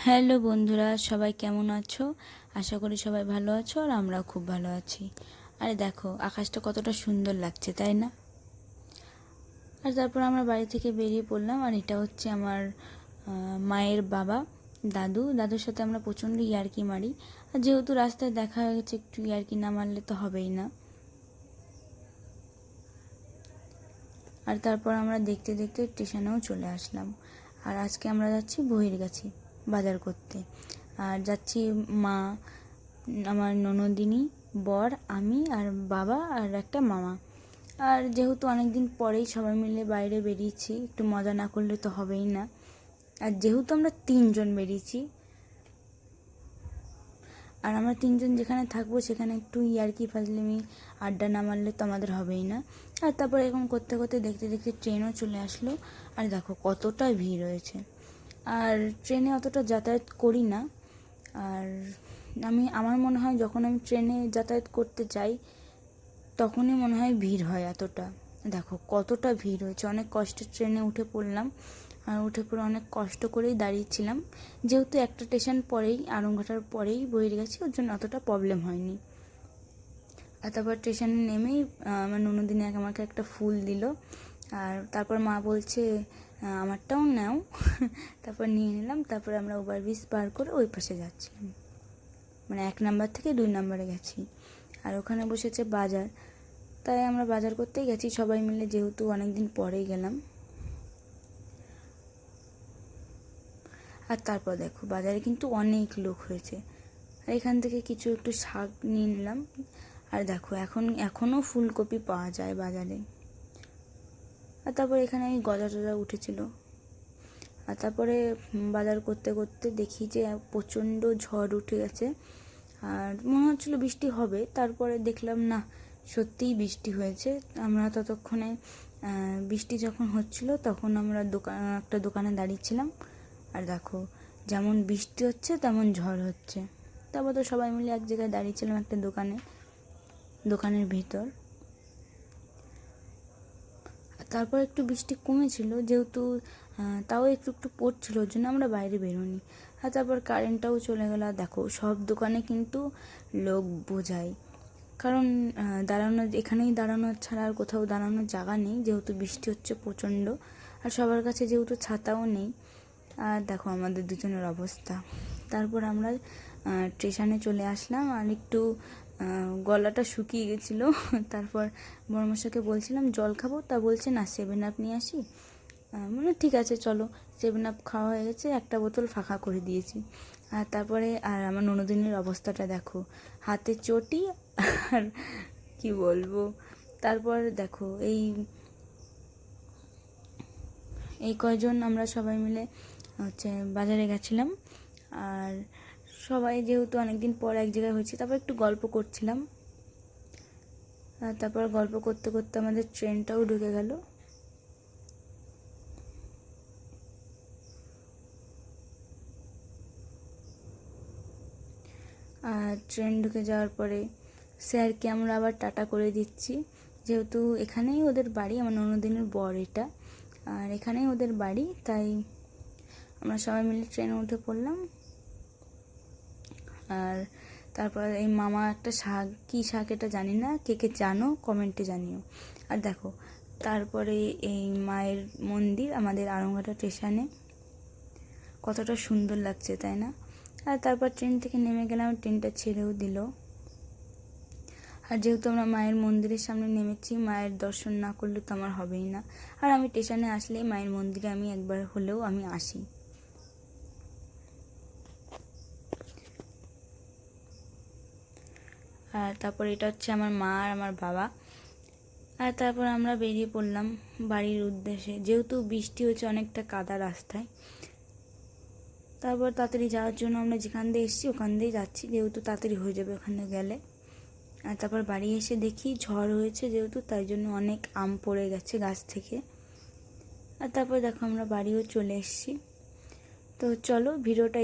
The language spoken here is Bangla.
হ্যালো বন্ধুরা, সবাই কেমন আছো? আশা করি সবাই ভালো আছো আর আমরাও খুব ভালো আছি। আরে দেখো আকাশটা কতটা সুন্দর লাগছে, তাই না? আর তারপর আমরা বাড়ি থেকে বেরিয়ে পড়লাম। আর এটা হচ্ছে আমার মায়ের বাবা, দাদুর সাথে আমরা প্রচণ্ড ইয়ার্কি মারি। আর যেহেতু রাস্তায় দেখা হয়ে গেছে, একটু ইয়ার্কি না মারলে তো হবেই না। আর তারপর আমরা দেখতে দেখতে স্টেশনেও চলে আসলাম। আর আজকে আমরা যাচ্ছি বহির্গাছি বাজার করতে। আর যাচ্ছি মা, আমার ননদিনী, বর, আমি আর বাবা আর একটা মামা। আর যেহেতু অনেক দিন পরেই সবাই মিলে বাইরে বেরিয়েছি, একটু মজা না করলে তো হবেই না। আর যেহেতু আমরা 3জন বেরিয়েছি, আর আমরা 3জন যেখানে থাকবো সেখানে একটু ইয়ার্কি ফাজলামি আড্ডা না মারলে তো আমাদের হবেই না। আর তারপর এরকম করতে করতে দেখতে দেখতে ট্রেনও চলে আসলো। আর দেখো কতটা ভিড় হয়েছে। আর ট্রেনে অতটা যাতায়াত করি না। আর আমার মনে হয় যখন আমি ট্রেনে যাতায়াত করতে যাই তখনই মনে হয় ভিড় হয় এতটা। দেখো কতটা ভিড় হয়েছে। অনেক কষ্টে ট্রেনে উঠে পড়লাম। আর উঠে পড়ে অনেক কষ্ট করেই দাঁড়িয়েছিলাম, যেহেতু একটা স্টেশন পরেই, আড়ংঘাটার পরেই বহির্গাছি, ওর জন্য অতটা প্রবলেম হয়নি। আর তারপর স্টেশনে নেমেই আমার ননদিনী আমাকে একটা ফুল দিল। আর তারপর মা বলছে আমারটাও নাও। তারপর নিয়ে নিলাম। তারপর আমরা ওভারব্রিজ পার করে ওই পাশে যাচ্ছিলাম, মানে 1 নাম্বার থেকে 2 নাম্বারে গেছি। আর ওখানে বসেছে বাজার, তাই আমরা বাজার করতেই গেছি সবাই মিলে, যেহেতু অনেক দিন পরেই গেলাম। আর তারপর দেখো বাজারে কিন্তু অনেক লোক হয়েছে। আর এখান থেকে কিছু একটু শাক নিয়ে নিলাম। আর দেখো এখনও ফুলকপি পাওয়া যায় বাজারে। আর তারপর এখানে এই গজা টজা উঠেছিল। আর তারপরে বাজার করতে করতে দেখি যে প্রচণ্ড ঝড় উঠে গেছে। আর মনে হচ্ছিলো বৃষ্টি হবে, তারপরে দেখলাম না, সত্যিই বৃষ্টি হয়েছে। আমরা ততক্ষণে বৃষ্টি যখন হচ্ছিল তখন আমরা একটা দোকানে দাঁড়িয়েছিলাম। আর দেখো যেমন বৃষ্টি হচ্ছে তেমন ঝড় হচ্ছে। তারপর তো সবাই মিলে এক জায়গায় দাঁড়িয়েছিলাম একটা দোকানের ভিতর। তারপর একটু বৃষ্টি কমেছিল, যেহেতু তাও একটু একটু পড়ছিল, ওর জন্য আমরা বাইরে বেরোনি। আর তারপর কারেন্টটাও চলে গেল। আর দেখো সব দোকানে কিন্তু লোক বোঝায়, কারণ এখানেই দাঁড়ানো ছাড়া আর কোথাও দাঁড়ানোর জায়গা নেই, যেহেতু বৃষ্টি হচ্ছে প্রচণ্ড। আর সবার কাছে যেহেতু ছাতাও নেই। আর দেখো আমাদের দুজনের অবস্থা। তারপর আমরা স্টেশনে চলে আসলাম। আর একটু গলাটা শুকিয়ে গেছিলো। তারপর বড়মশাইকে বলছিলাম জল খাবো, তা বলছে না 7 আপ নিয়ে আসি। মানে ঠিক আছে চলো। 7 আপ খাওয়া হয়ে গেছে, একটা বোতল ফাঁকা করে দিয়েছি। আর তারপরে আমার ননদিনীর অবস্থাটা দেখো, হাতে চটি আর কি বলবো। তারপর দেখো এই কয়জন আমরা সবাই মিলে হচ্ছে বাজারে গেছিলাম। আর সবাই যেহেতু অনেকদিন পর এক জায়গায় হয়েছে, তারপর একটু গল্প করছিলাম। আর তারপর গল্প করতে করতে আমাদের ট্রেনটাও ঢুকে গেল। আর ট্রেন ঢুকে যাওয়ার পরে স্যারকে আমরা আবার টাটা করে দিচ্ছি, যেহেতু এখানেই ওদের বাড়ি, আমার ননদিনের বর এটা, আর এখানেই ওদের বাড়ি, তাই আমরা সবাই মিলে ট্রেনে উঠে পড়লাম। আর তারপর এই মামা একটা শাক, কী শাক এটা জানি না, কে কে জানো কমেন্টে জানিও। আর দেখো তারপরে এই মায়ের মন্দির আমাদের আড়ংঘাটা স্টেশনে, কতটা সুন্দর লাগছে তাই না? আর তারপর ট্রেন থেকে নেমে গেলাম, ট্রেনটা ছেড়েও দিল। আর যেহেতু আমরা মায়ের মন্দিরের সামনে নেমেছি, মায়ের দর্শন না করলে তো আমার হবেই না। আর আমি স্টেশনে আসলেই মায়ের মন্দিরে আমি একবার হলেও আমি আসি। আর তারপর এটা হচ্ছে আমার মা আর আমার বাবা। আর তারপর আমরা বেরিয়ে পড়লাম বাড়ির উদ্দেশ্যে, যেহেতু বৃষ্টি হচ্ছে, অনেকটা কাদা রাস্তায়। তারপর তাড়াতাড়ি যাওয়ার জন্য আমরা যেখান দিয়ে এসেছি ওখান দিয়েই যাচ্ছি, যেহেতু তাড়াতাড়ি হয়ে যাবে ওখানে গেলে। আর তারপর বাড়ি এসে দেখি ঝড় হয়েছে যেহেতু, তাই জন্য অনেক আম পড়ে গেছে গাছ থেকে। আর তারপর দেখো আমরা বাড়িও চলে এসেছি। তো চলো ভিডিওটা